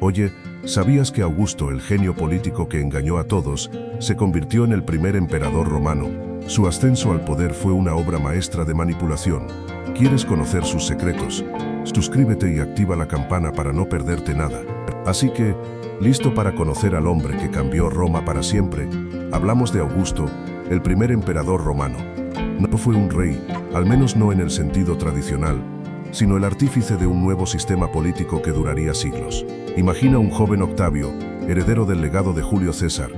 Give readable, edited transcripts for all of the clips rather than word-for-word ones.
Oye, ¿sabías que Augusto, el genio político que engañó a todos, se convirtió en el primer emperador romano? Su ascenso al poder fue una obra maestra de manipulación. ¿Quieres conocer sus secretos? Suscríbete y activa la campana para no perderte nada. Así que, ¿listo para conocer al hombre que cambió Roma para siempre? Hablamos de Augusto, el primer emperador romano. No fue un rey, al menos no en el sentido tradicional, sino el artífice de un nuevo sistema político que duraría siglos. Imagina un joven Octavio, heredero del legado de Julio César,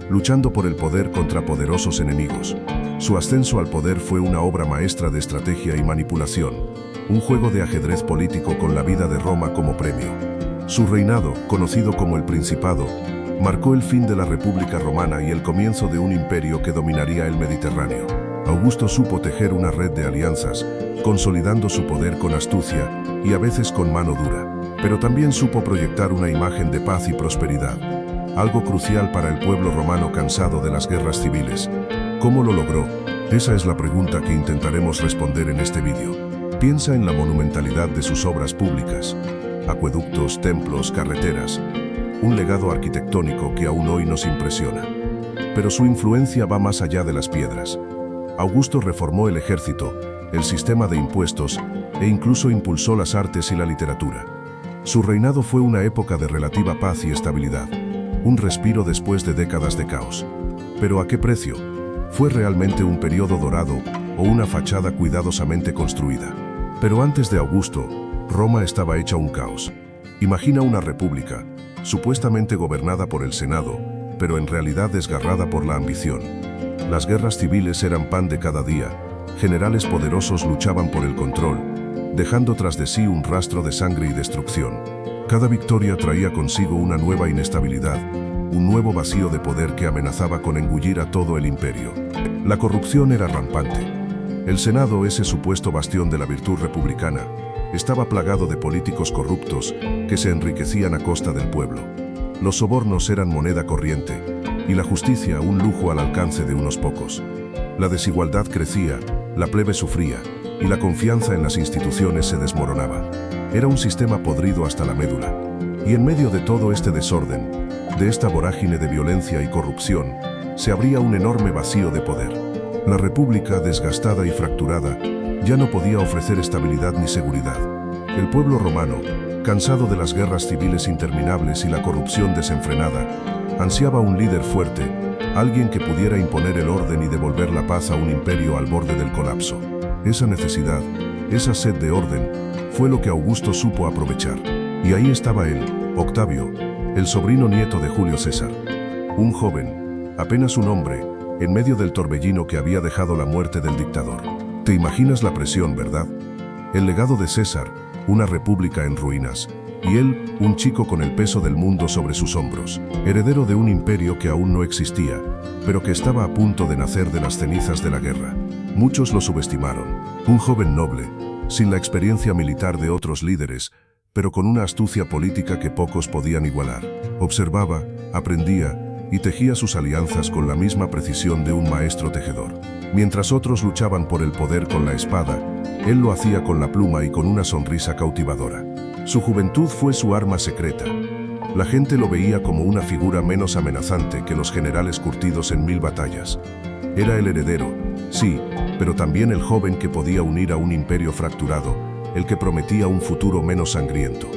luchando por el poder contra poderosos enemigos. Su ascenso al poder fue una obra maestra de estrategia y manipulación, un juego de ajedrez político con la vida de Roma como premio. Su reinado, conocido como el Principado, marcó el fin de la República Romana y el comienzo de un imperio que dominaría el Mediterráneo. Augusto supo tejer una red de alianzas, consolidando su poder con astucia y a veces con mano dura. Pero también supo proyectar una imagen de paz y prosperidad, algo crucial para el pueblo romano cansado de las guerras civiles. ¿Cómo lo logró? Esa es la pregunta que intentaremos responder en este vídeo. Piensa en la monumentalidad de sus obras públicas, acueductos, templos, carreteras, un legado arquitectónico que aún hoy nos impresiona. Pero su influencia va más allá de las piedras. Augusto reformó el ejército, el sistema de impuestos e incluso impulsó las artes y la literatura. Su reinado fue una época de relativa paz y estabilidad, un respiro después de décadas de caos. ¿Pero a qué precio? ¿Fue realmente un periodo dorado o una fachada cuidadosamente construida? Pero antes de Augusto, Roma estaba hecha un caos. Imagina una república, supuestamente gobernada por el Senado, pero en realidad desgarrada por la ambición. Las guerras civiles eran pan de cada día. Generales poderosos luchaban por el control, dejando tras de sí un rastro de sangre y destrucción. Cada victoria traía consigo una nueva inestabilidad, un nuevo vacío de poder que amenazaba con engullir a todo el imperio. La corrupción era rampante. El Senado, ese supuesto bastión de la virtud republicana, estaba plagado de políticos corruptos que se enriquecían a costa del pueblo. Los sobornos eran moneda corriente, y la justicia un lujo al alcance de unos pocos. La desigualdad crecía, la plebe sufría, y la confianza en las instituciones se desmoronaba. Era un sistema podrido hasta la médula. Y en medio de todo este desorden, de esta vorágine de violencia y corrupción, se abría un enorme vacío de poder. La república, desgastada y fracturada, ya no podía ofrecer estabilidad ni seguridad. El pueblo romano, cansado de las guerras civiles interminables y la corrupción desenfrenada, ansiaba un líder fuerte, alguien que pudiera imponer el orden y devolver la paz a un imperio al borde del colapso. Esa necesidad, esa sed de orden, fue lo que Augusto supo aprovechar. Y ahí estaba él, Octavio, el sobrino nieto de Julio César. Un joven, apenas un hombre, en medio del torbellino que había dejado la muerte del dictador. ¿Te imaginas la presión, verdad? El legado de César, una república en ruinas, y él, un chico con el peso del mundo sobre sus hombros, heredero de un imperio que aún no existía, pero que estaba a punto de nacer de las cenizas de la guerra. Muchos lo subestimaron. Un joven noble, sin la experiencia militar de otros líderes, pero con una astucia política que pocos podían igualar. Observaba, aprendía y tejía sus alianzas con la misma precisión de un maestro tejedor. Mientras otros luchaban por el poder con la espada, él lo hacía con la pluma y con una sonrisa cautivadora. Su juventud fue su arma secreta. La gente lo veía como una figura menos amenazante que los generales curtidos en 1000 batallas. Era el heredero, sí, pero también el joven que podía unir a un imperio fracturado, el que prometía un futuro menos sangriento.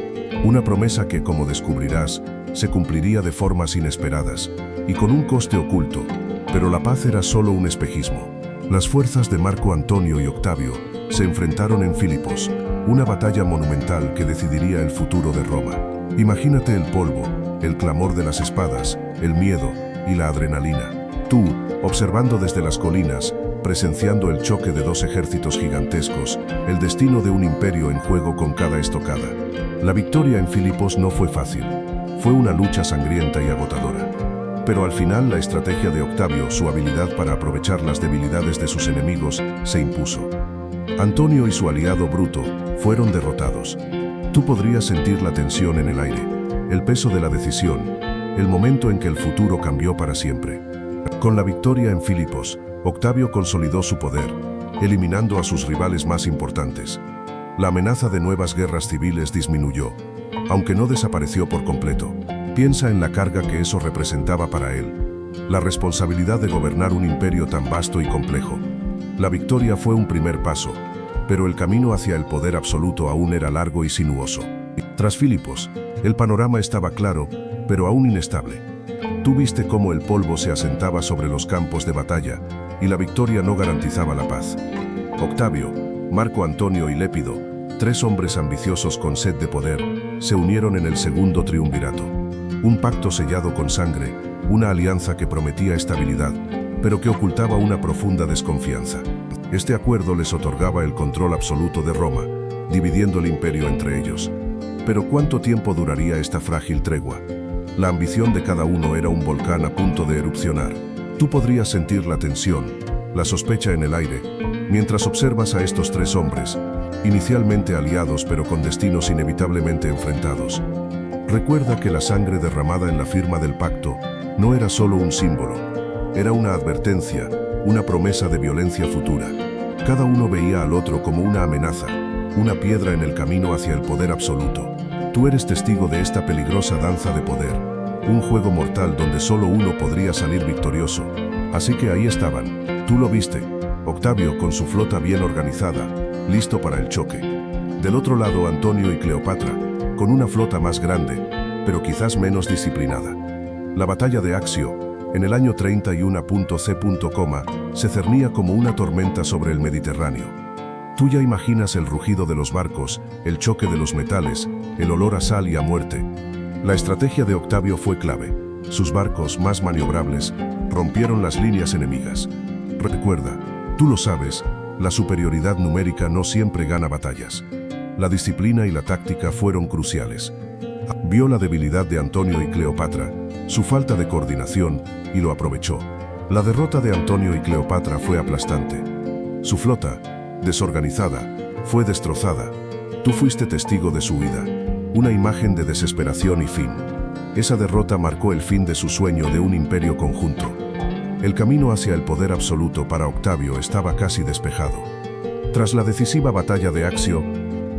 Una promesa que, como descubrirás, se cumpliría de formas inesperadas y con un coste oculto, pero la paz era solo un espejismo. Las fuerzas de Marco Antonio y Octavio se enfrentaron en Filipos, una batalla monumental que decidiría el futuro de Roma. Imagínate el polvo, el clamor de las espadas, el miedo y la adrenalina. Tú, observando desde las colinas, presenciando el choque de dos ejércitos gigantescos, el destino de un imperio en juego con cada estocada. La victoria en Filipos no fue fácil. Fue una lucha sangrienta y agotadora. Pero al final la estrategia de Octavio, su habilidad para aprovechar las debilidades de sus enemigos, se impuso. Antonio y su aliado Bruto fueron derrotados. Tú podrías sentir la tensión en el aire, el peso de la decisión, el momento en que el futuro cambió para siempre. Con la victoria en Filipos, Octavio consolidó su poder, eliminando a sus rivales más importantes. La amenaza de nuevas guerras civiles disminuyó, aunque no desapareció por completo. Piensa en la carga que eso representaba para él. La responsabilidad de gobernar un imperio tan vasto y complejo. La victoria fue un primer paso, pero el camino hacia el poder absoluto aún era largo y sinuoso. Tras Filipos, el panorama estaba claro, pero aún inestable. Tú viste cómo el polvo se asentaba sobre los campos de batalla, y la victoria no garantizaba la paz. Octavio, Marco Antonio y Lépido, 3 hombres ambiciosos con sed de poder, se unieron en el segundo triunvirato. Un pacto sellado con sangre, una alianza que prometía estabilidad, pero que ocultaba una profunda desconfianza. Este acuerdo les otorgaba el control absoluto de Roma, dividiendo el imperio entre ellos. Pero ¿cuánto tiempo duraría esta frágil tregua? La ambición de cada uno era un volcán a punto de erupcionar. Tú podrías sentir la tensión, la sospecha en el aire, mientras observas a estos 3 hombres, inicialmente aliados pero con destinos inevitablemente enfrentados. Recuerda que la sangre derramada en la firma del pacto no era solo un símbolo, era una advertencia, una promesa de violencia futura. Cada uno veía al otro como una amenaza, una piedra en el camino hacia el poder absoluto. Tú eres testigo de esta peligrosa danza de poder, un juego mortal donde solo uno podría salir victorioso. Así que ahí estaban, tú lo viste, Octavio con su flota bien organizada, listo para el choque. Del otro lado Antonio y Cleopatra, con una flota más grande, pero quizás menos disciplinada. La batalla de Accio, en el año 31.c. se cernía como una tormenta sobre el Mediterráneo. Tú ya imaginas el rugido de los barcos, el choque de los metales, el olor a sal y a muerte. La estrategia de Octavio fue clave. Sus barcos, más maniobrables, rompieron las líneas enemigas. Recuerda, tú lo sabes, la superioridad numérica no siempre gana batallas. La disciplina y la táctica fueron cruciales. Vio la debilidad de Antonio y Cleopatra, su falta de coordinación, y lo aprovechó. La derrota de Antonio y Cleopatra fue aplastante. Su flota, desorganizada, fue destrozada. Tú fuiste testigo de su huida, una imagen de desesperación y fin. Esa derrota marcó el fin de su sueño de un imperio conjunto. El camino hacia el poder absoluto para Octavio estaba casi despejado. Tras la decisiva batalla de Accio,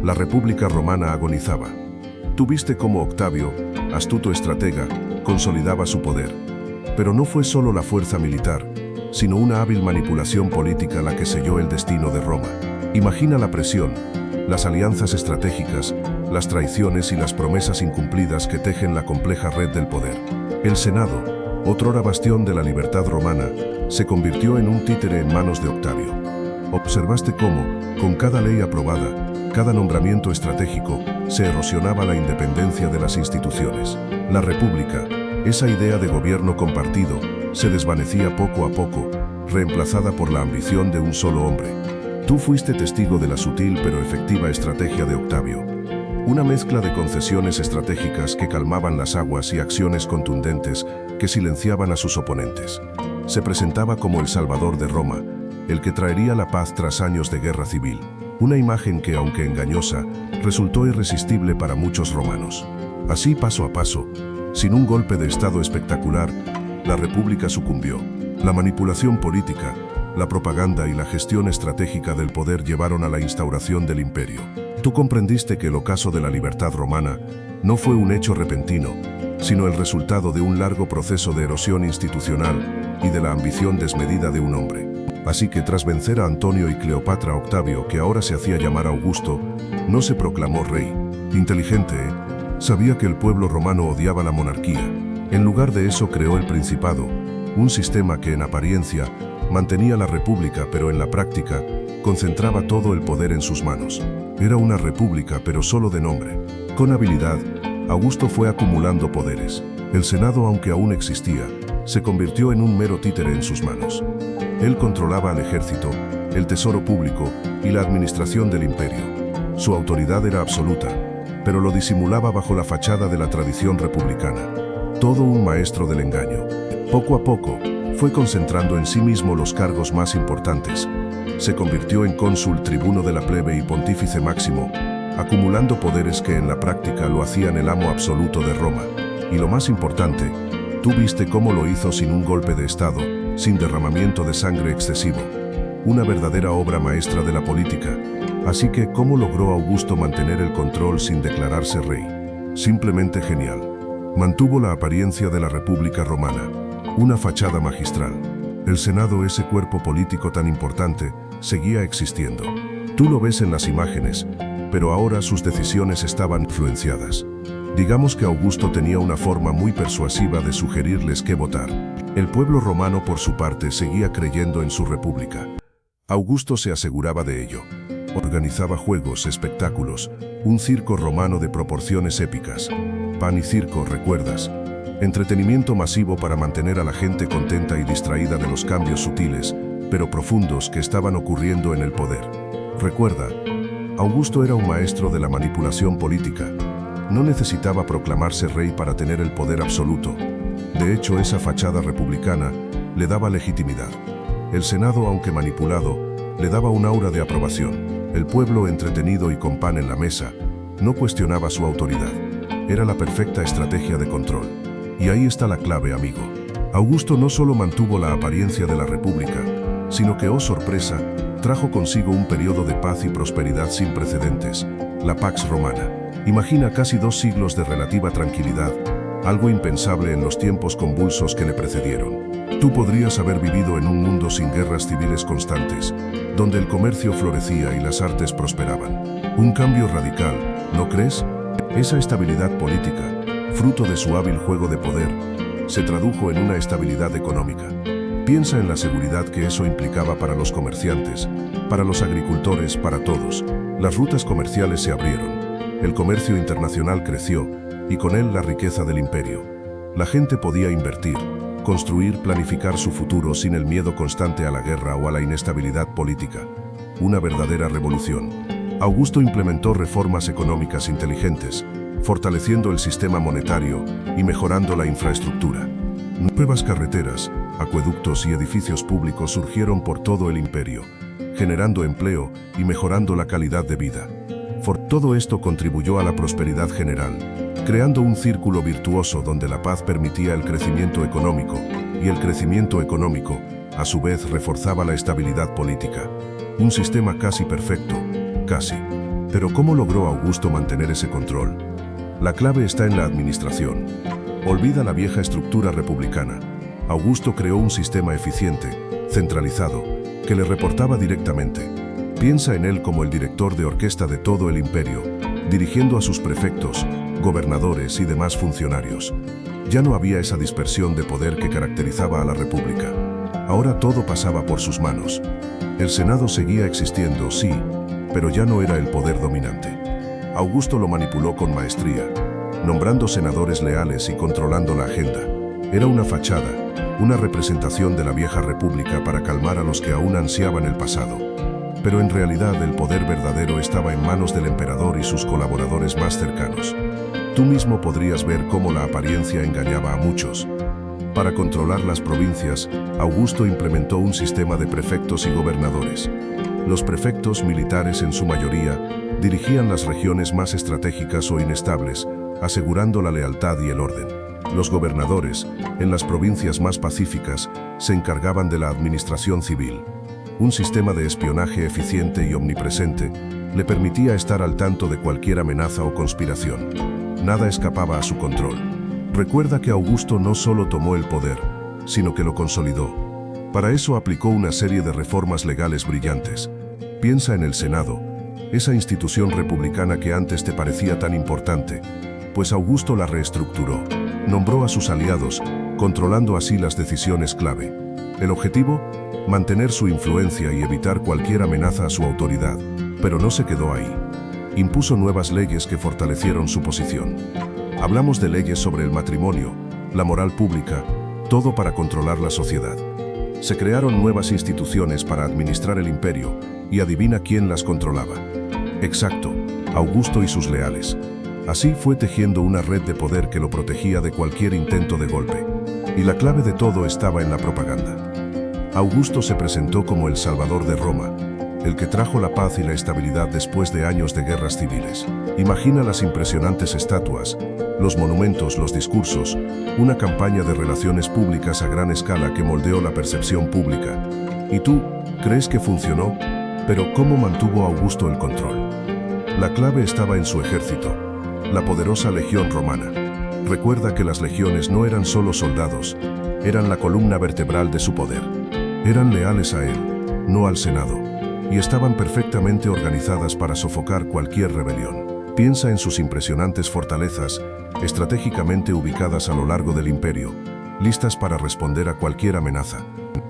la República Romana agonizaba. Tú viste cómo Octavio, astuto estratega, consolidaba su poder. Pero no fue solo la fuerza militar, sino una hábil manipulación política la que selló el destino de Roma. Imagina la presión, las alianzas estratégicas, las traiciones y las promesas incumplidas que tejen la compleja red del poder. El Senado, otrora bastión de la libertad romana, se convirtió en un títere en manos de Octavio. Observaste cómo, con cada ley aprobada, cada nombramiento estratégico, se erosionaba la independencia de las instituciones. La República, esa idea de gobierno compartido, se desvanecía poco a poco, reemplazada por la ambición de un solo hombre. Tú fuiste testigo de la sutil pero efectiva estrategia de Octavio. Una mezcla de concesiones estratégicas que calmaban las aguas y acciones contundentes que silenciaban a sus oponentes. Se presentaba como el salvador de Roma, el que traería la paz tras años de guerra civil. Una imagen que, aunque engañosa, resultó irresistible para muchos romanos. Así, paso a paso, sin un golpe de estado espectacular, la República sucumbió. La manipulación política, la propaganda y la gestión estratégica del poder llevaron a la instauración del imperio. Tú comprendiste que el ocaso de la libertad romana no fue un hecho repentino, sino el resultado de un largo proceso de erosión institucional y de la ambición desmedida de un hombre. Así que tras vencer a Antonio y Cleopatra, Octavio, que ahora se hacía llamar Augusto, no se proclamó rey. Inteligente, sabía que el pueblo romano odiaba la monarquía. En lugar de eso creó el principado, un sistema que en apariencia mantenía la república, pero en la práctica concentraba todo el poder en sus manos. Era una república, pero solo de nombre. Con habilidad, Augusto fue acumulando poderes. El Senado, aunque aún existía, se convirtió en un mero títere en sus manos. Él controlaba al ejército, el tesoro público y la administración del imperio. Su autoridad era absoluta, pero lo disimulaba bajo la fachada de la tradición republicana. Todo un maestro del engaño. Poco a poco, fue concentrando en sí mismo los cargos más importantes. Se convirtió en cónsul, tribuno de la plebe y pontífice máximo, acumulando poderes que en la práctica lo hacían el amo absoluto de Roma. Y lo más importante, tú viste cómo lo hizo sin un golpe de estado, sin derramamiento de sangre excesivo. Una verdadera obra maestra de la política. Así que, ¿cómo logró Augusto mantener el control sin declararse rey? Simplemente genial. Mantuvo la apariencia de la República Romana, una fachada magistral. El Senado, ese cuerpo político tan importante, seguía existiendo. Tú lo ves en las imágenes, pero ahora sus decisiones estaban influenciadas. Digamos que Augusto tenía una forma muy persuasiva de sugerirles qué votar. El pueblo romano, por su parte, seguía creyendo en su república. Augusto se aseguraba de ello. Organizaba juegos, espectáculos, un circo romano de proporciones épicas. Pan y circo, ¿recuerdas? Entretenimiento masivo para mantener a la gente contenta y distraída de los cambios sutiles, pero profundos que estaban ocurriendo en el poder. Recuerda, Augusto era un maestro de la manipulación política. No necesitaba proclamarse rey para tener el poder absoluto. De hecho, esa fachada republicana le daba legitimidad. El Senado, aunque manipulado, le daba un aura de aprobación. El pueblo, entretenido y con pan en la mesa, no cuestionaba su autoridad. Era la perfecta estrategia de control. Y ahí está la clave, amigo. Augusto no solo mantuvo la apariencia de la república, sino que, oh sorpresa, trajo consigo un periodo de paz y prosperidad sin precedentes, la Pax Romana. Imagina casi 2 siglos de relativa tranquilidad, algo impensable en los tiempos convulsos que le precedieron. Tú podrías haber vivido en un mundo sin guerras civiles constantes, donde el comercio florecía y las artes prosperaban. Un cambio radical, ¿no crees? Esa estabilidad política, fruto de su hábil juego de poder, se tradujo en una estabilidad económica. Piensa en la seguridad que eso implicaba para los comerciantes, para los agricultores, para todos. Las rutas comerciales se abrieron. El comercio internacional creció, y con él la riqueza del imperio. La gente podía invertir, construir, planificar su futuro sin el miedo constante a la guerra o a la inestabilidad política. Una verdadera revolución. Augusto implementó reformas económicas inteligentes, fortaleciendo el sistema monetario y mejorando la infraestructura. Nuevas carreteras, acueductos y edificios públicos surgieron por todo el imperio, generando empleo y mejorando la calidad de vida. Todo esto contribuyó a la prosperidad general, creando un círculo virtuoso donde la paz permitía el crecimiento económico, y el crecimiento económico, a su vez, reforzaba la estabilidad política. Un sistema casi perfecto, casi. Pero ¿cómo logró Augusto mantener ese control? La clave está en la administración. Olvida la vieja estructura republicana. Augusto creó un sistema eficiente, centralizado, que le reportaba directamente. Piensa en él como el director de orquesta de todo el imperio, dirigiendo a sus prefectos, gobernadores y demás funcionarios. Ya no había esa dispersión de poder que caracterizaba a la república. Ahora todo pasaba por sus manos. El Senado seguía existiendo, sí, pero ya no era el poder dominante. Augusto lo manipuló con maestría, nombrando senadores leales y controlando la agenda. Era una fachada, una representación de la vieja república para calmar a los que aún ansiaban el pasado. Pero en realidad el poder verdadero estaba en manos del emperador y sus colaboradores más cercanos. Tú mismo podrías ver cómo la apariencia engañaba a muchos. Para controlar las provincias, Augusto implementó un sistema de prefectos y gobernadores. Los prefectos, militares en su mayoría, dirigían las regiones más estratégicas o inestables, asegurando la lealtad y el orden. Los gobernadores, en las provincias más pacíficas, se encargaban de la administración civil. Un sistema de espionaje eficiente y omnipresente le permitía estar al tanto de cualquier amenaza o conspiración. Nada escapaba a su control. Recuerda que Augusto no solo tomó el poder, sino que lo consolidó. Para eso aplicó una serie de reformas legales brillantes. Piensa en el Senado, esa institución republicana que antes te parecía tan importante, pues Augusto la reestructuró. Nombró a sus aliados, controlando así las decisiones clave. El objetivo: mantener su influencia y evitar cualquier amenaza a su autoridad. Pero no se quedó ahí. Impuso nuevas leyes que fortalecieron su posición. Hablamos de leyes sobre el matrimonio, la moral pública, todo para controlar la sociedad. Se crearon nuevas instituciones para administrar el imperio, y adivina quién las controlaba. Exacto, Augusto y sus leales. Así fue tejiendo una red de poder que lo protegía de cualquier intento de golpe. Y la clave de todo estaba en la propaganda. Augusto se presentó como el Salvador de Roma, el que trajo la paz y la estabilidad después de años de guerras civiles. Imagina las impresionantes estatuas, los monumentos, los discursos, una campaña de relaciones públicas a gran escala que moldeó la percepción pública. ¿Y tú, crees que funcionó? Pero ¿cómo mantuvo Augusto el control? La clave estaba en su ejército. La poderosa legión romana. Recuerda que las legiones no eran solo soldados, eran la columna vertebral de su poder. Eran leales a él, no al Senado, y estaban perfectamente organizadas para sofocar cualquier rebelión. Piensa en sus impresionantes fortalezas, estratégicamente ubicadas a lo largo del imperio, listas para responder a cualquier amenaza.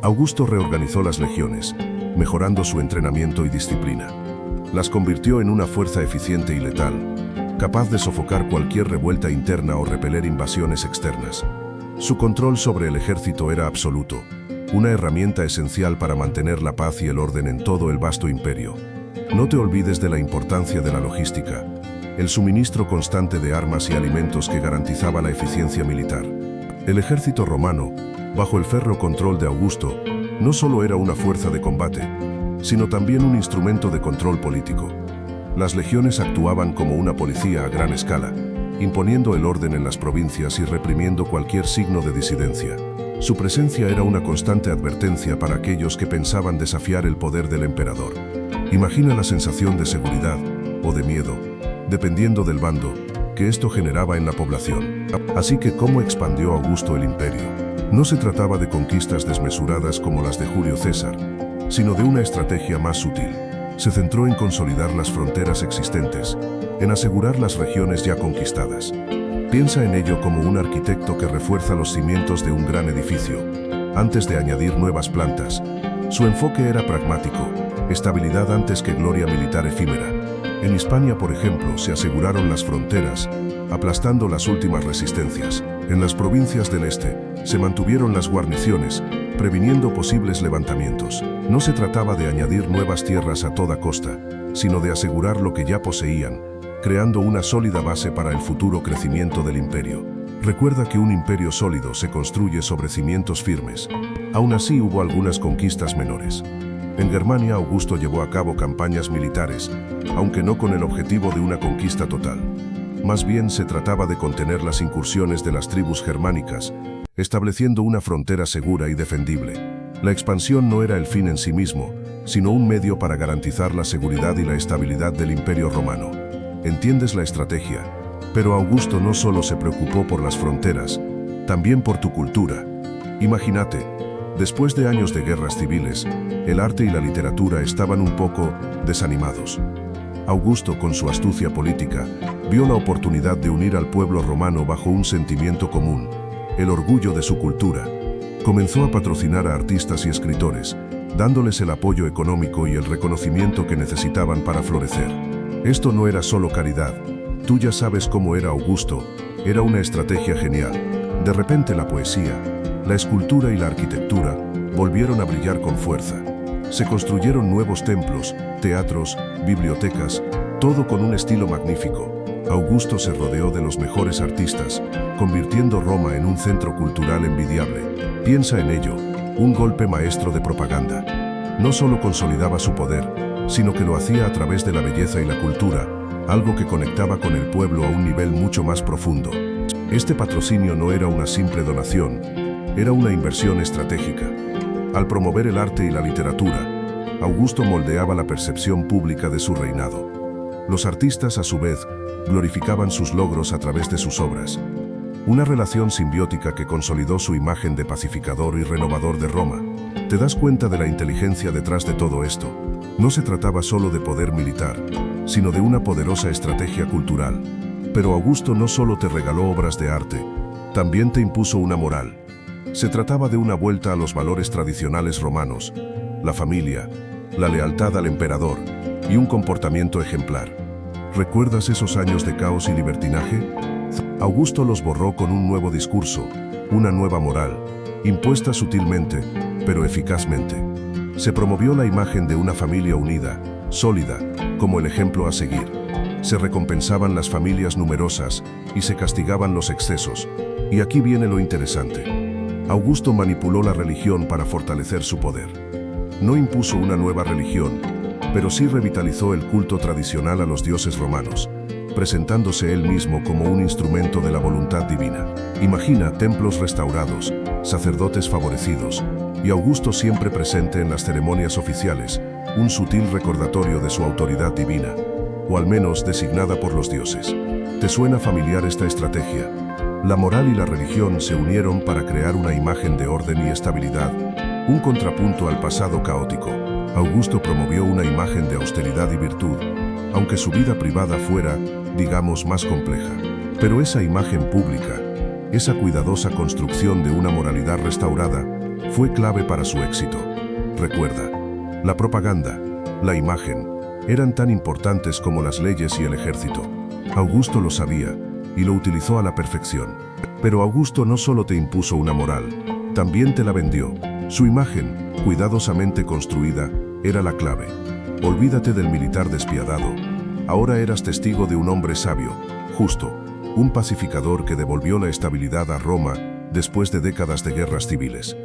Augusto reorganizó las legiones, mejorando su entrenamiento y disciplina. Las convirtió en una fuerza eficiente y letal, capaz de sofocar cualquier revuelta interna o repeler invasiones externas. Su control sobre el ejército era absoluto, una herramienta esencial para mantener la paz y el orden en todo el vasto imperio. No te olvides de la importancia de la logística, el suministro constante de armas y alimentos que garantizaba la eficiencia militar. El ejército romano, bajo el férreo control de Augusto, no solo era una fuerza de combate, sino también un instrumento de control político. Las legiones actuaban como una policía a gran escala, imponiendo el orden en las provincias y reprimiendo cualquier signo de disidencia. Su presencia era una constante advertencia para aquellos que pensaban desafiar el poder del emperador. Imagina la sensación de seguridad o de miedo, dependiendo del bando, que esto generaba en la población. Así que, ¿cómo expandió Augusto el imperio? No se trataba de conquistas desmesuradas como las de Julio César, sino de una estrategia más sutil. Se centró en consolidar las fronteras existentes, en asegurar las regiones ya conquistadas. Piensa en ello como un arquitecto que refuerza los cimientos de un gran edificio, antes de añadir nuevas plantas. Su enfoque era pragmático, estabilidad antes que gloria militar efímera. En Hispania, por ejemplo, se aseguraron las fronteras, aplastando las últimas resistencias. En las provincias del este, se mantuvieron las guarniciones, previniendo posibles levantamientos. No se trataba de añadir nuevas tierras a toda costa, sino de asegurar lo que ya poseían, creando una sólida base para el futuro crecimiento del imperio. Recuerda que un imperio sólido se construye sobre cimientos firmes. Aún así, hubo algunas conquistas menores. En Germania, Augusto llevó a cabo campañas militares, aunque no con el objetivo de una conquista total. Más bien se trataba de contener las incursiones de las tribus germánicas, estableciendo una frontera segura y defendible. La expansión no era el fin en sí mismo, sino un medio para garantizar la seguridad y la estabilidad del Imperio Romano. Entiendes la estrategia, pero Augusto no solo se preocupó por las fronteras, también por tu cultura. Imagínate, después de años de guerras civiles, el arte y la literatura estaban un poco desanimados. Augusto, con su astucia política, vio la oportunidad de unir al pueblo romano bajo un sentimiento común, el orgullo de su cultura. Comenzó a patrocinar a artistas y escritores, dándoles el apoyo económico y el reconocimiento que necesitaban para florecer. Esto no era solo caridad. Tú ya sabes cómo era Augusto, era una estrategia genial. De repente la poesía, la escultura y la arquitectura volvieron a brillar con fuerza. Se construyeron nuevos templos, teatros, bibliotecas, todo con un estilo magnífico. Augusto se rodeó de los mejores artistas, convirtiendo Roma en un centro cultural envidiable. Piensa en ello, un golpe maestro de propaganda. No solo consolidaba su poder, sino que lo hacía a través de la belleza y la cultura, algo que conectaba con el pueblo a un nivel mucho más profundo. Este patrocinio no era una simple donación, era una inversión estratégica. Al promover el arte y la literatura, Augusto moldeaba la percepción pública de su reinado. Los artistas, a su vez, glorificaban sus logros a través de sus obras. Una relación simbiótica que consolidó su imagen de pacificador y renovador de Roma. ¿Te das cuenta de la inteligencia detrás de todo esto? No se trataba solo de poder militar, sino de una poderosa estrategia cultural. Pero Augusto no solo te regaló obras de arte, también te impuso una moral. Se trataba de una vuelta a los valores tradicionales romanos, la familia, la lealtad al emperador y un comportamiento ejemplar. ¿Recuerdas esos años de caos y libertinaje? Augusto los borró con un nuevo discurso, una nueva moral, impuesta sutilmente, pero eficazmente. Se promovió la imagen de una familia unida, sólida, como el ejemplo a seguir. Se recompensaban las familias numerosas y se castigaban los excesos. Y aquí viene lo interesante. Augusto manipuló la religión para fortalecer su poder. No impuso una nueva religión, pero sí revitalizó el culto tradicional a los dioses romanos, presentándose él mismo como un instrumento de la voluntad divina. Imagina templos restaurados, sacerdotes favorecidos, y Augusto siempre presente en las ceremonias oficiales, un sutil recordatorio de su autoridad divina. o al menos designada por los dioses. ¿Te suena familiar esta estrategia? La moral y la religión se unieron para crear una imagen de orden y estabilidad, un contrapunto al pasado caótico. Augusto promovió una imagen de austeridad y virtud, aunque su vida privada fuera, digamos, más compleja. Pero esa imagen pública, esa cuidadosa construcción de una moralidad restaurada, fue clave para su éxito. Recuerda, la propaganda, la imagen, eran tan importantes como las leyes y el ejército. Augusto lo sabía y lo utilizó a la perfección. Pero Augusto no solo te impuso una moral, también te la vendió. Su imagen, cuidadosamente construida, era la clave. Olvídate del militar despiadado. Ahora eras testigo de un hombre sabio, justo, un pacificador que devolvió la estabilidad a Roma después de décadas de guerras civiles.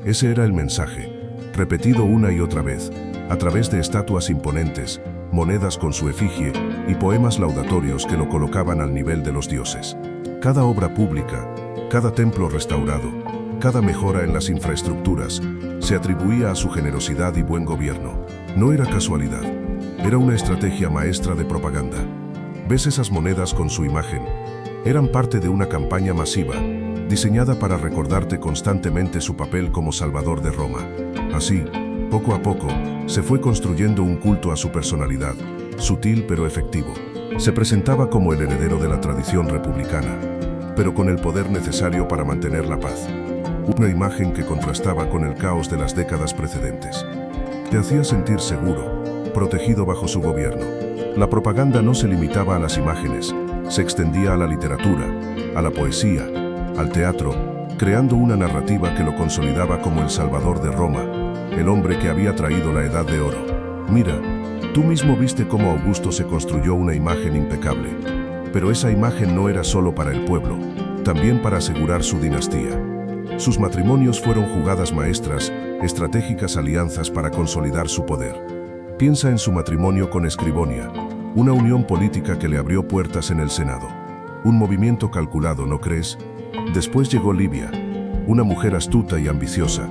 Ese era el mensaje, repetido una y otra vez, a través de estatuas imponentes, monedas con su efigie y poemas laudatorios que lo colocaban al nivel de los dioses. Cada obra pública, cada templo restaurado, cada mejora en las infraestructuras, se atribuía a su generosidad y buen gobierno. No era casualidad, era una estrategia maestra de propaganda. ¿Ves esas monedas con su imagen? Eran parte de una campaña masiva, diseñada para recordarte constantemente su papel como salvador de Roma. Así, poco a poco, se fue construyendo un culto a su personalidad, sutil pero efectivo. Se presentaba como el heredero de la tradición republicana, pero con el poder necesario para mantener la paz. Una imagen que contrastaba con el caos de las décadas precedentes. Te hacía sentir seguro, protegido bajo su gobierno. La propaganda no se limitaba a las imágenes, se extendía a la literatura, a la poesía, al teatro, creando una narrativa que lo consolidaba como el salvador de Roma, el hombre que había traído la Edad de Oro. Mira, tú mismo viste cómo Augusto se construyó una imagen impecable. Pero esa imagen no era solo para el pueblo, también para asegurar su dinastía. Sus matrimonios fueron jugadas maestras, estratégicas alianzas para consolidar su poder. Piensa en su matrimonio con Escribonia, una unión política que le abrió puertas en el Senado. Un movimiento calculado, ¿no crees? Después llegó Livia, una mujer astuta y ambiciosa,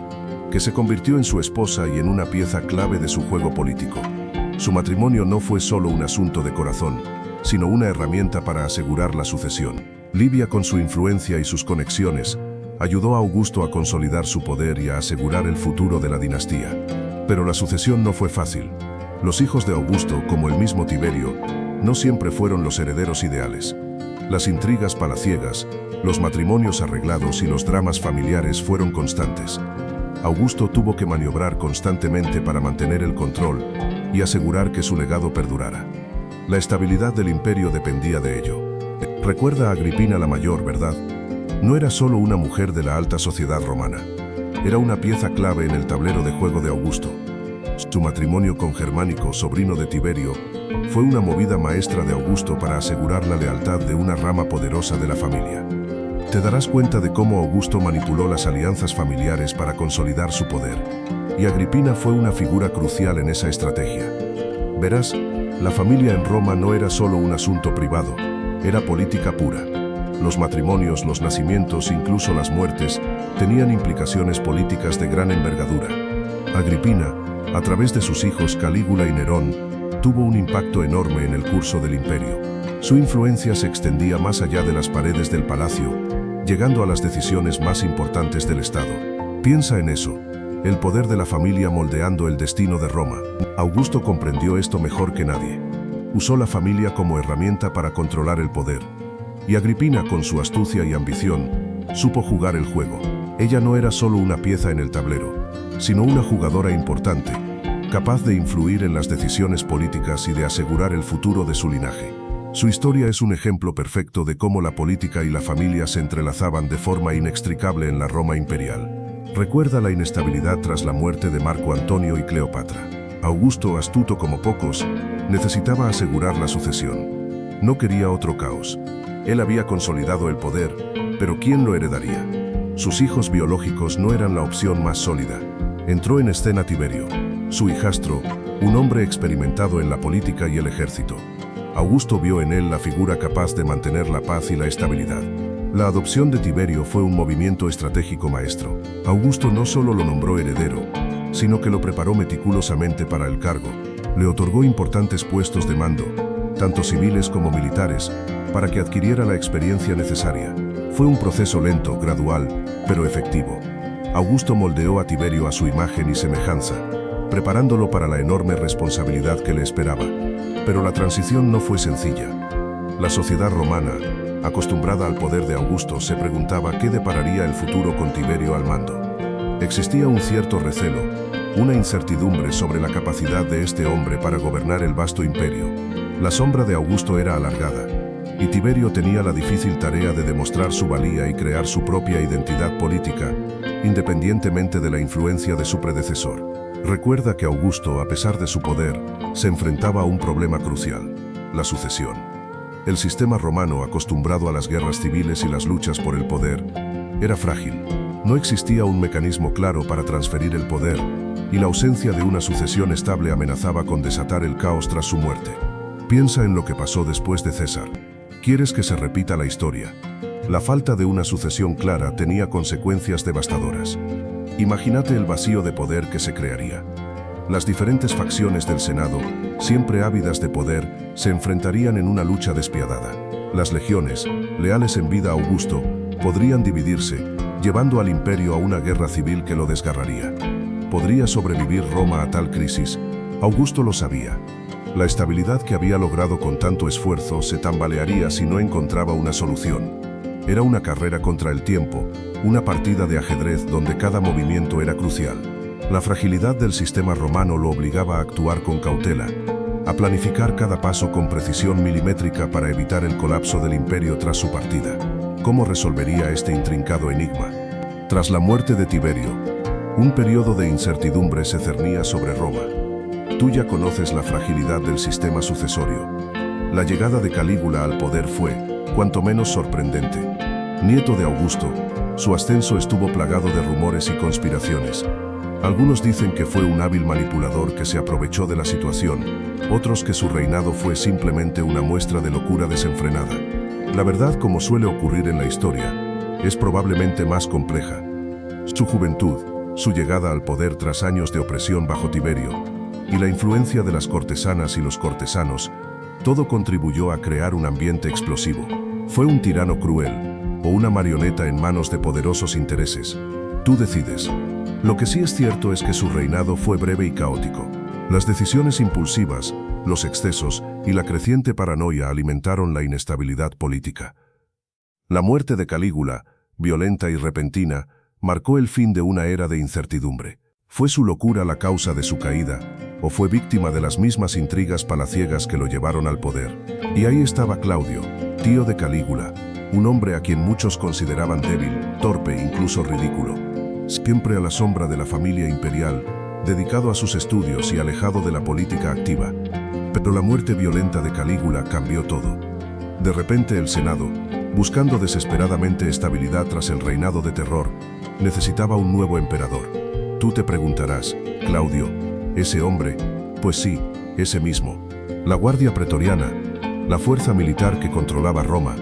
que se convirtió en su esposa y en una pieza clave de su juego político. Su matrimonio no fue solo un asunto de corazón, sino una herramienta para asegurar la sucesión. Livia, con su influencia y sus conexiones, ayudó a Augusto a consolidar su poder y a asegurar el futuro de la dinastía. Pero la sucesión no fue fácil. Los hijos de Augusto, como el mismo Tiberio, no siempre fueron los herederos ideales. Las intrigas palaciegas, los matrimonios arreglados y los dramas familiares fueron constantes. Augusto tuvo que maniobrar constantemente para mantener el control y asegurar que su legado perdurara. La estabilidad del imperio dependía de ello. Recuerda a Agripina la Mayor, ¿verdad? No era solo una mujer de la alta sociedad romana. Era una pieza clave en el tablero de juego de Augusto. Su matrimonio con Germánico, sobrino de Tiberio, fue una movida maestra de Augusto para asegurar la lealtad de una rama poderosa de la familia. Te darás cuenta de cómo Augusto manipuló las alianzas familiares para consolidar su poder, y Agripina fue una figura crucial en esa estrategia. Verás, la familia en Roma no era solo un asunto privado, era política pura. Los matrimonios, los nacimientos, incluso las muertes, tenían implicaciones políticas de gran envergadura. Agripina, a través de sus hijos Calígula y Nerón, tuvo un impacto enorme en el curso del imperio. Su influencia se extendía más allá de las paredes del palacio, llegando a las decisiones más importantes del Estado. Piensa en eso, el poder de la familia moldeando el destino de Roma. Augusto comprendió esto mejor que nadie. Usó la familia como herramienta para controlar el poder. Y Agripina, con su astucia y ambición, supo jugar el juego. Ella no era solo una pieza en el tablero, sino una jugadora importante, capaz de influir en las decisiones políticas y de asegurar el futuro de su linaje. Su historia es un ejemplo perfecto de cómo la política y la familia se entrelazaban de forma inextricable en la Roma imperial. Recuerda la inestabilidad tras la muerte de Marco Antonio y Cleopatra. Augusto, astuto como pocos, necesitaba asegurar la sucesión. No quería otro caos. Él había consolidado el poder, pero ¿quién lo heredaría? Sus hijos biológicos no eran la opción más sólida. Entró en escena Tiberio, su hijastro, un hombre experimentado en la política y el ejército. Augusto vio en él la figura capaz de mantener la paz y la estabilidad. La adopción de Tiberio fue un movimiento estratégico maestro. Augusto no solo lo nombró heredero, sino que lo preparó meticulosamente para el cargo. Le otorgó importantes puestos de mando, tanto civiles como militares, para que adquiriera la experiencia necesaria. Fue un proceso lento, gradual, pero efectivo. Augusto moldeó a Tiberio a su imagen y semejanza, preparándolo para la enorme responsabilidad que le esperaba. Pero la transición no fue sencilla. La sociedad romana, acostumbrada al poder de Augusto, se preguntaba qué depararía el futuro con Tiberio al mando. Existía un cierto recelo, una incertidumbre sobre la capacidad de este hombre para gobernar el vasto imperio. La sombra de Augusto era alargada, y Tiberio tenía la difícil tarea de demostrar su valía y crear su propia identidad política, independientemente de la influencia de su predecesor. Recuerda que Augusto, a pesar de su poder, se enfrentaba a un problema crucial: la sucesión. El sistema romano, acostumbrado a las guerras civiles y las luchas por el poder, era frágil. No existía un mecanismo claro para transferir el poder, y la ausencia de una sucesión estable amenazaba con desatar el caos tras su muerte. Piensa en lo que pasó después de César. ¿Quieres que se repita la historia? La falta de una sucesión clara tenía consecuencias devastadoras. Imagínate el vacío de poder que se crearía. Las diferentes facciones del Senado, siempre ávidas de poder, se enfrentarían en una lucha despiadada. Las legiones, leales en vida a Augusto, podrían dividirse, llevando al imperio a una guerra civil que lo desgarraría. ¿Podría sobrevivir Roma a tal crisis? Augusto lo sabía. La estabilidad que había logrado con tanto esfuerzo se tambalearía si no encontraba una solución. Era una carrera contra el tiempo, una partida de ajedrez donde cada movimiento era crucial. La fragilidad del sistema romano lo obligaba a actuar con cautela, a planificar cada paso con precisión milimétrica para evitar el colapso del imperio tras su partida. ¿Cómo resolvería este intrincado enigma? Tras la muerte de Tiberio, un periodo de incertidumbre se cernía sobre Roma. Tú ya conoces la fragilidad del sistema sucesorio. La llegada de Calígula al poder fue, cuanto menos, sorprendente. Nieto de Augusto, su ascenso estuvo plagado de rumores y conspiraciones. Algunos dicen que fue un hábil manipulador que se aprovechó de la situación, otros que su reinado fue simplemente una muestra de locura desenfrenada. La verdad, como suele ocurrir en la historia, es probablemente más compleja. Su juventud, su llegada al poder tras años de opresión bajo Tiberio, y la influencia de las cortesanas y los cortesanos, todo contribuyó a crear un ambiente explosivo. ¿Fue un tirano cruel o una marioneta en manos de poderosos intereses? Tú decides. Lo que sí es cierto es que su reinado fue breve y caótico. Las decisiones impulsivas, los excesos y la creciente paranoia alimentaron la inestabilidad política. La muerte de Calígula, violenta y repentina, marcó el fin de una era de incertidumbre. ¿Fue su locura la causa de su caída, o fue víctima de las mismas intrigas palaciegas que lo llevaron al poder? Y ahí estaba Claudio, tío de Calígula, un hombre a quien muchos consideraban débil, torpe e incluso ridículo. Siempre a la sombra de la familia imperial, dedicado a sus estudios y alejado de la política activa. Pero la muerte violenta de Calígula cambió todo. De repente el Senado, buscando desesperadamente estabilidad tras el reinado de terror, necesitaba un nuevo emperador. Tú te preguntarás, Claudio, ¿ese hombre? Pues sí, ese mismo. La Guardia Pretoriana, la fuerza militar que controlaba Roma,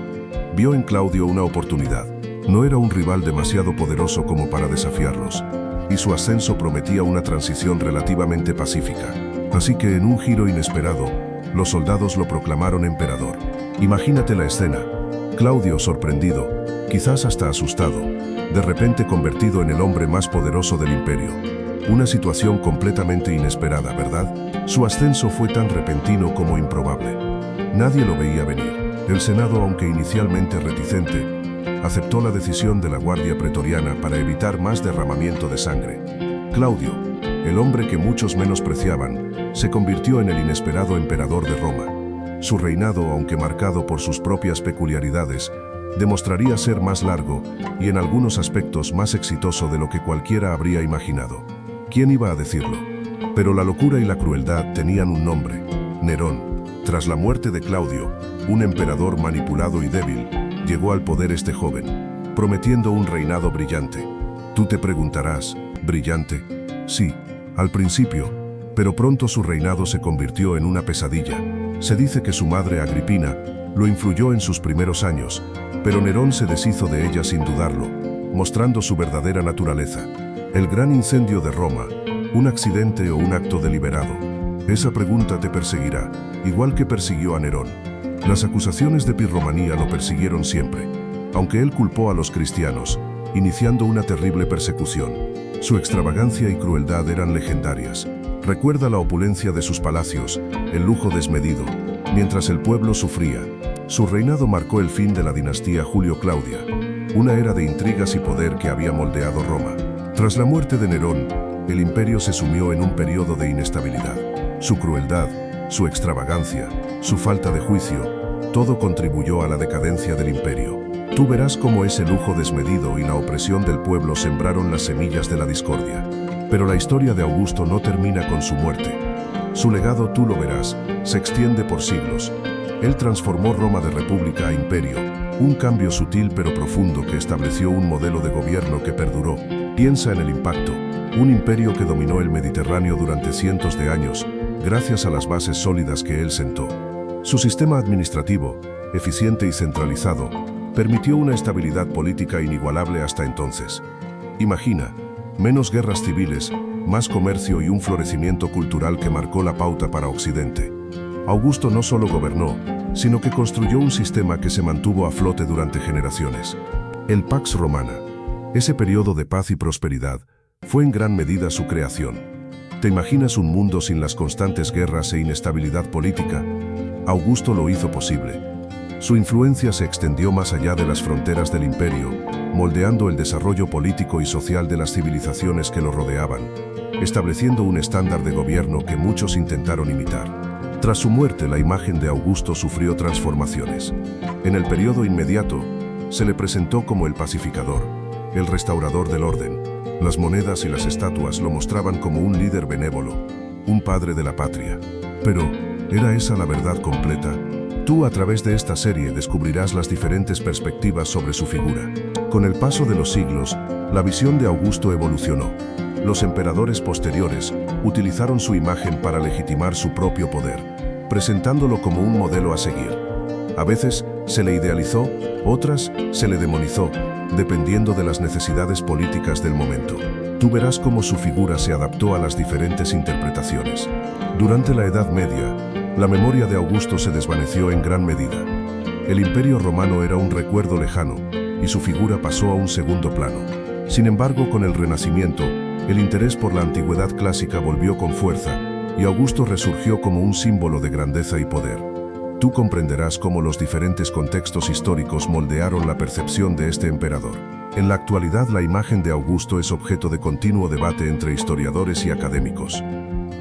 vio en Claudio una oportunidad. No era un rival demasiado poderoso como para desafiarlos, y su ascenso prometía una transición relativamente pacífica. Así que en un giro inesperado, los soldados lo proclamaron emperador. Imagínate la escena. Claudio, sorprendido, quizás hasta asustado, de repente convertido en el hombre más poderoso del imperio. Una situación completamente inesperada, ¿verdad? Su ascenso fue tan repentino como improbable. Nadie lo veía venir. El Senado, aunque inicialmente reticente, aceptó la decisión de la Guardia Pretoriana para evitar más derramamiento de sangre. Claudio, el hombre que muchos menospreciaban, se convirtió en el inesperado emperador de Roma. Su reinado, aunque marcado por sus propias peculiaridades, demostraría ser más largo y en algunos aspectos más exitoso de lo que cualquiera habría imaginado. ¿Quién iba a decirlo? Pero la locura y la crueldad tenían un nombre: Nerón. Tras la muerte de Claudio, un emperador manipulado y débil, llegó al poder este joven, prometiendo un reinado brillante. Tú te preguntarás, ¿brillante? Sí, al principio, pero pronto su reinado se convirtió en una pesadilla. Se dice que su madre Agripina lo influyó en sus primeros años, pero Nerón se deshizo de ella sin dudarlo, mostrando su verdadera naturaleza. El gran incendio de Roma, un accidente o un acto deliberado. Esa pregunta te perseguirá, igual que persiguió a Nerón. Las acusaciones de pirromanía lo persiguieron siempre, aunque él culpó a los cristianos, iniciando una terrible persecución. Su extravagancia y crueldad eran legendarias. Recuerda la opulencia de sus palacios, el lujo desmedido, mientras el pueblo sufría. Su reinado marcó el fin de la dinastía Julio-Claudia, una era de intrigas y poder que había moldeado Roma. Tras la muerte de Nerón, el imperio se sumió en un periodo de inestabilidad. Su crueldad, su extravagancia, su falta de juicio, todo contribuyó a la decadencia del imperio. Tú verás cómo ese lujo desmedido y la opresión del pueblo sembraron las semillas de la discordia. Pero la historia de Augusto no termina con su muerte. Su legado, tú lo verás, se extiende por siglos. Él transformó Roma de república a imperio, un cambio sutil pero profundo que estableció un modelo de gobierno que perduró. Piensa en el impacto, un imperio que dominó el Mediterráneo durante cientos de años, gracias a las bases sólidas que él sentó. Su sistema administrativo, eficiente y centralizado, permitió una estabilidad política inigualable hasta entonces. Imagina, menos guerras civiles, más comercio y un florecimiento cultural que marcó la pauta para Occidente. Augusto no solo gobernó, sino que construyó un sistema que se mantuvo a flote durante generaciones. El Pax Romana, ese periodo de paz y prosperidad, fue en gran medida su creación. ¿Te imaginas un mundo sin las constantes guerras e inestabilidad política? Augusto lo hizo posible. Su influencia se extendió más allá de las fronteras del imperio, moldeando el desarrollo político y social de las civilizaciones que lo rodeaban, estableciendo un estándar de gobierno que muchos intentaron imitar. Tras su muerte, la imagen de Augusto sufrió transformaciones. En el periodo inmediato, se le presentó como el pacificador, el restaurador del orden. Las monedas y las estatuas lo mostraban como un líder benévolo, un padre de la patria. Pero, ¿era esa la verdad completa? Tú a través de esta serie descubrirás las diferentes perspectivas sobre su figura. Con el paso de los siglos, la visión de Augusto evolucionó. Los emperadores posteriores utilizaron su imagen para legitimar su propio poder, presentándolo como un modelo a seguir. A veces se le idealizó, otras se le demonizó, dependiendo de las necesidades políticas del momento. Tú verás cómo su figura se adaptó a las diferentes interpretaciones. Durante la Edad Media, la memoria de Augusto se desvaneció en gran medida. El Imperio Romano era un recuerdo lejano, y su figura pasó a un segundo plano. Sin embargo, con el Renacimiento, el interés por la antigüedad clásica volvió con fuerza, y Augusto resurgió como un símbolo de grandeza y poder. Tú comprenderás cómo los diferentes contextos históricos moldearon la percepción de este emperador. En la actualidad, la imagen de Augusto es objeto de continuo debate entre historiadores y académicos.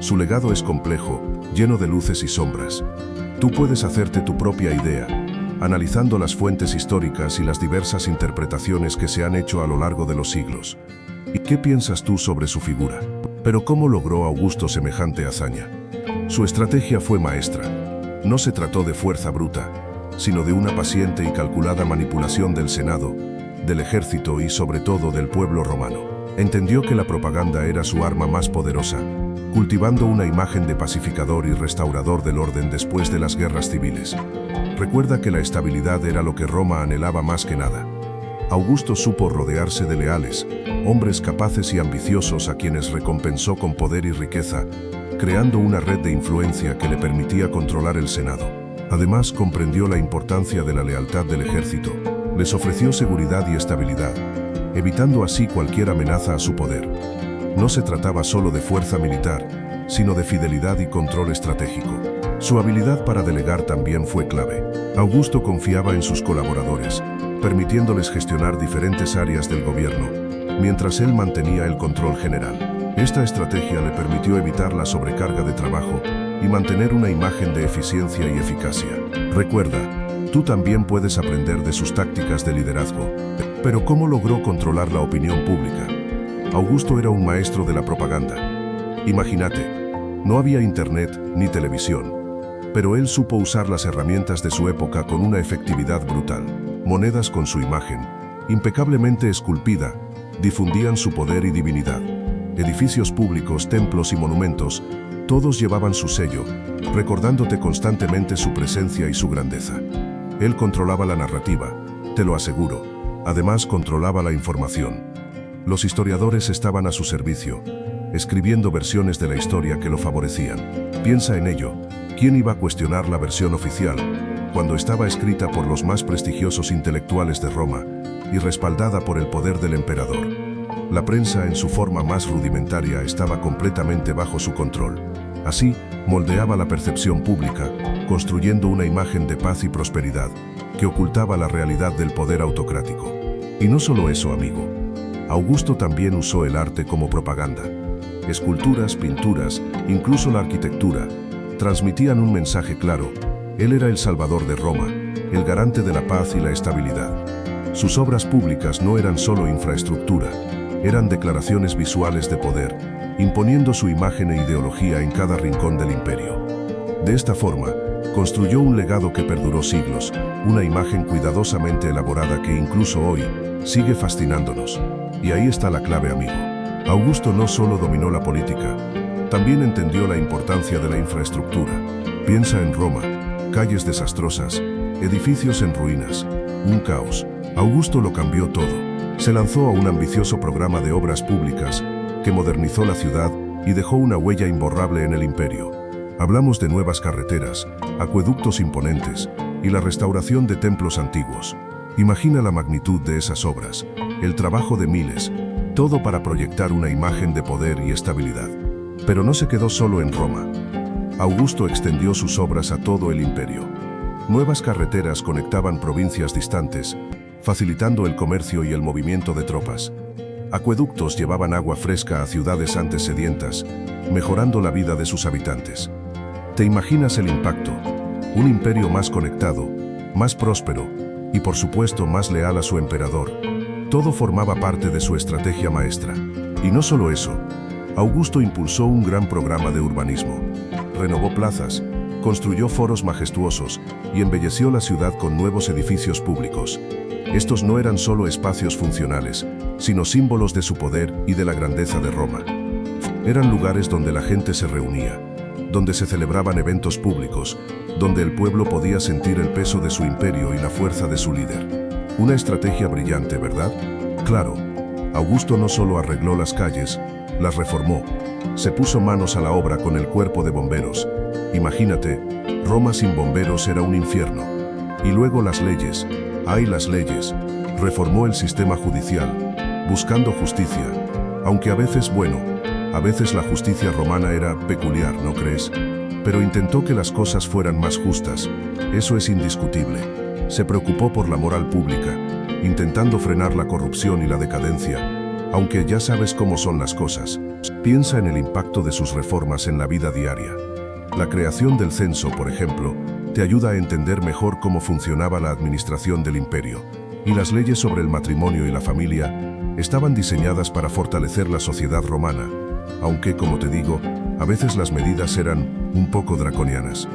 Su legado es complejo, lleno de luces y sombras. Tú puedes hacerte tu propia idea, analizando las fuentes históricas y las diversas interpretaciones que se han hecho a lo largo de los siglos. ¿Y qué piensas tú sobre su figura? Pero ¿cómo logró Augusto semejante hazaña? Su estrategia fue maestra. No se trató de fuerza bruta, sino de una paciente y calculada manipulación del Senado, del ejército y sobre todo del pueblo romano. Entendió que la propaganda era su arma más poderosa, cultivando una imagen de pacificador y restaurador del orden después de las guerras civiles. Recuerda que la estabilidad era lo que Roma anhelaba más que nada. Augusto supo rodearse de leales, hombres capaces y ambiciosos a quienes recompensó con poder y riqueza, creando una red de influencia que le permitía controlar el Senado. Además, comprendió la importancia de la lealtad del ejército. Les ofreció seguridad y estabilidad, evitando así cualquier amenaza a su poder. No se trataba solo de fuerza militar, sino de fidelidad y control estratégico. Su habilidad para delegar también fue clave. Augusto confiaba en sus colaboradores, permitiéndoles gestionar diferentes áreas del gobierno, mientras él mantenía el control general. Esta estrategia le permitió evitar la sobrecarga de trabajo y mantener una imagen de eficiencia y eficacia. Recuerda, tú también puedes aprender de sus tácticas de liderazgo. Pero ¿cómo logró controlar la opinión pública? Augusto era un maestro de la propaganda. Imagínate, no había internet ni televisión, pero él supo usar las herramientas de su época con una efectividad brutal. Monedas con su imagen, impecablemente esculpida, difundían su poder y divinidad. Edificios públicos, templos y monumentos, todos llevaban su sello, recordándote constantemente su presencia y su grandeza. Él controlaba la narrativa, te lo aseguro. Además, controlaba la información. Los historiadores estaban a su servicio, escribiendo versiones de la historia que lo favorecían. Piensa en ello. ¿Quién iba a cuestionar la versión oficial cuando estaba escrita por los más prestigiosos intelectuales de Roma y respaldada por el poder del emperador? La prensa, en su forma más rudimentaria, estaba completamente bajo su control. Así, moldeaba la percepción pública, construyendo una imagen de paz y prosperidad que ocultaba la realidad del poder autocrático. Y no solo eso, amigo. Augusto también usó el arte como propaganda. Esculturas, pinturas, incluso la arquitectura, transmitían un mensaje claro. Él era el salvador de Roma, el garante de la paz y la estabilidad. Sus obras públicas no eran solo infraestructura, eran declaraciones visuales de poder, imponiendo su imagen e ideología en cada rincón del imperio. De esta forma, construyó un legado que perduró siglos, una imagen cuidadosamente elaborada que incluso hoy sigue fascinándonos. Y ahí está la clave, amigo. Augusto no solo dominó la política, también entendió la importancia de la infraestructura. Piensa en Roma, calles desastrosas, edificios en ruinas, un caos. Augusto lo cambió todo. Se lanzó a un ambicioso programa de obras públicas que modernizó la ciudad y dejó una huella imborrable en el imperio. Hablamos de nuevas carreteras, acueductos imponentes y la restauración de templos antiguos. Imagina la magnitud de esas obras, el trabajo de miles, todo para proyectar una imagen de poder y estabilidad. Pero no se quedó solo en Roma. Augusto extendió sus obras a todo el imperio. Nuevas carreteras conectaban provincias distantes, facilitando el comercio y el movimiento de tropas. Acueductos llevaban agua fresca a ciudades antes sedientas, mejorando la vida de sus habitantes. ¿Te imaginas el impacto? Un imperio más conectado, más próspero y por supuesto más leal a su emperador. Todo formaba parte de su estrategia maestra. Y no solo eso, Augusto impulsó un gran programa de urbanismo. Renovó plazas, construyó foros majestuosos y embelleció la ciudad con nuevos edificios públicos. Estos no eran solo espacios funcionales, sino símbolos de su poder y de la grandeza de Roma. Eran lugares donde la gente se reunía, donde se celebraban eventos públicos, donde el pueblo podía sentir el peso de su imperio y la fuerza de su líder. Una estrategia brillante, ¿verdad? Claro, Augusto no solo arregló las calles, las reformó. Se puso manos a la obra con el cuerpo de bomberos. Imagínate, Roma sin bomberos era un infierno. Y luego las leyes. ¡Ay, las leyes! Reformó el sistema judicial, buscando justicia. Aunque a veces, a veces la justicia romana era peculiar, ¿no crees? Pero intentó que las cosas fueran más justas. Eso es indiscutible. Se preocupó por la moral pública, intentando frenar la corrupción y la decadencia, aunque ya sabes cómo son las cosas. Piensa en el impacto de sus reformas en la vida diaria. La creación del censo, por ejemplo, te ayuda a entender mejor cómo funcionaba la administración del imperio, y las leyes sobre el matrimonio y la familia estaban diseñadas para fortalecer la sociedad romana, aunque, como te digo, a veces las medidas eran un poco draconianas.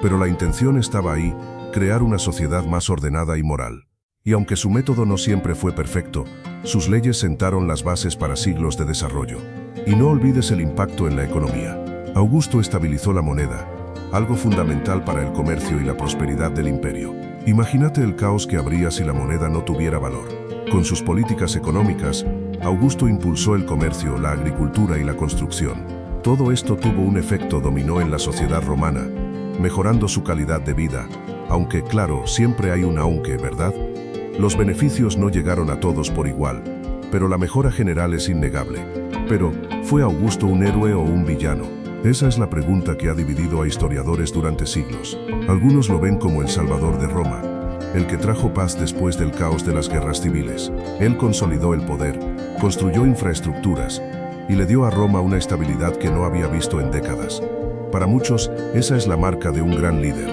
Pero la intención estaba ahí, crear una sociedad más ordenada y moral. Y aunque su método no siempre fue perfecto, sus leyes sentaron las bases para siglos de desarrollo. Y no olvides el impacto en la economía. Augusto estabilizó la moneda, algo fundamental para el comercio y la prosperidad del imperio. Imagínate el caos que habría si la moneda no tuviera valor. Con sus políticas económicas, Augusto impulsó el comercio, la agricultura y la construcción. Todo esto tuvo un efecto dominó en la sociedad romana, mejorando su calidad de vida, aunque claro, siempre hay un aunque, ¿verdad? Los beneficios no llegaron a todos por igual, pero la mejora general es innegable. Pero, ¿fue Augusto un héroe o un villano? Esa es la pregunta que ha dividido a historiadores durante siglos. Algunos lo ven como el salvador de Roma, el que trajo paz después del caos de las guerras civiles. Él consolidó el poder, construyó infraestructuras y le dio a Roma una estabilidad que no había visto en décadas. Para muchos, esa es la marca de un gran líder.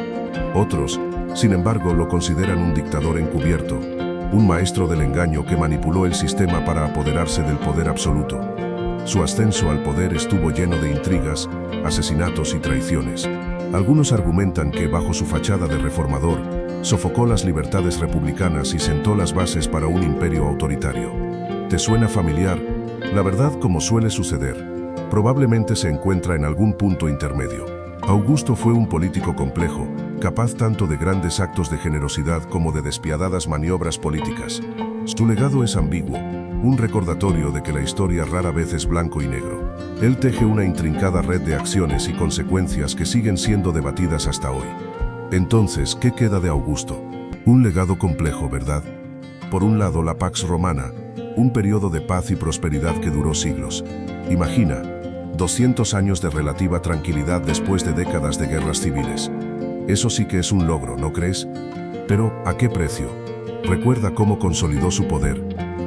Otros, sin embargo, lo consideran un dictador encubierto, un maestro del engaño que manipuló el sistema para apoderarse del poder absoluto. Su ascenso al poder estuvo lleno de intrigas, asesinatos y traiciones. Algunos argumentan que, bajo su fachada de reformador, sofocó las libertades republicanas y sentó las bases para un imperio autoritario. ¿Te suena familiar? La verdad, como suele suceder, probablemente se encuentra en algún punto intermedio. Augusto fue un político complejo, capaz tanto de grandes actos de generosidad como de despiadadas maniobras políticas. Su legado es ambiguo. un recordatorio de que la historia rara vez es blanco y negro. Él teje una intrincada red de acciones y consecuencias que siguen siendo debatidas hasta hoy. Entonces, ¿qué queda de Augusto? Un legado complejo, ¿verdad? Por un lado, la Pax Romana, un periodo de paz y prosperidad que duró siglos. Imagina, 200 años de relativa tranquilidad después de décadas de guerras civiles. Eso sí que es un logro, ¿no crees? Pero, ¿a qué precio? Recuerda cómo consolidó su poder,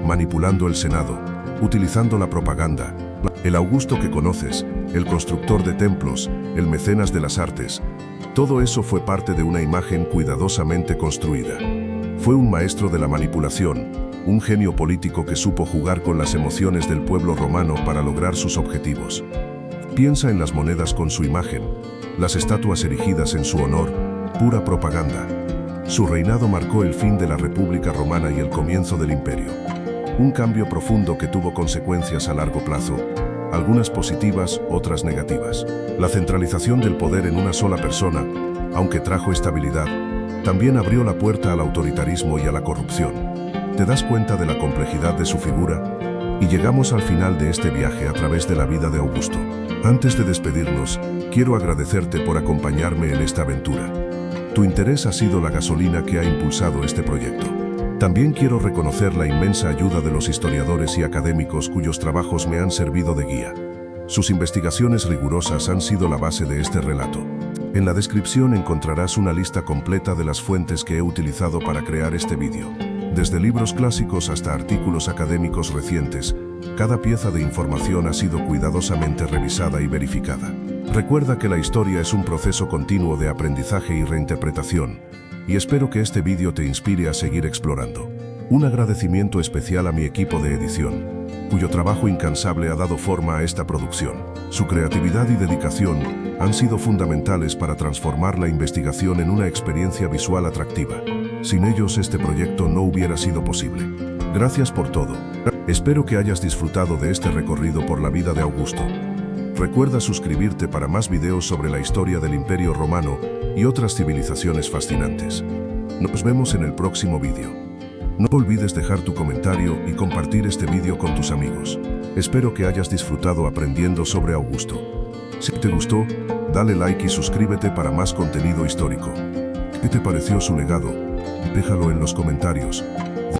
manipulando el Senado, utilizando la propaganda. El Augusto que conoces, el constructor de templos, el mecenas de las artes, todo eso fue parte de una imagen cuidadosamente construida. Fue un maestro de la manipulación, un genio político que supo jugar con las emociones del pueblo romano para lograr sus objetivos. Piensa en las monedas con su imagen, las estatuas erigidas en su honor, pura propaganda. Su reinado marcó el fin de la República Romana y el comienzo del Imperio. Un cambio profundo que tuvo consecuencias a largo plazo, algunas positivas, otras negativas. La centralización del poder en una sola persona, aunque trajo estabilidad, también abrió la puerta al autoritarismo y a la corrupción. ¿Te das cuenta de la complejidad de su figura? Y llegamos al final de este viaje a través de la vida de Augusto. Antes de despedirnos, quiero agradecerte por acompañarme en esta aventura. Tu interés ha sido la gasolina que ha impulsado este proyecto. También quiero reconocer la inmensa ayuda de los historiadores y académicos cuyos trabajos me han servido de guía. Sus investigaciones rigurosas han sido la base de este relato. En la descripción encontrarás una lista completa de las fuentes que he utilizado para crear este vídeo. Desde libros clásicos hasta artículos académicos recientes, cada pieza de información ha sido cuidadosamente revisada y verificada. Recuerda que la historia es un proceso continuo de aprendizaje y reinterpretación, y espero que este vídeo te inspire a seguir explorando. Un agradecimiento especial a mi equipo de edición, cuyo trabajo incansable ha dado forma a esta producción. Su creatividad y dedicación han sido fundamentales para transformar la investigación en una experiencia visual atractiva. Sin ellos, este proyecto no hubiera sido posible. Gracias por todo. Espero que hayas disfrutado de este recorrido por la vida de Augusto. Recuerda suscribirte para más videos sobre la historia del Imperio Romano y otras civilizaciones fascinantes. Nos vemos en el próximo vídeo. No olvides dejar tu comentario y compartir este vídeo con tus amigos. Espero que hayas disfrutado aprendiendo sobre Augusto. Si te gustó, dale like y suscríbete para más contenido histórico. ¿Qué te pareció su legado? Déjalo en los comentarios.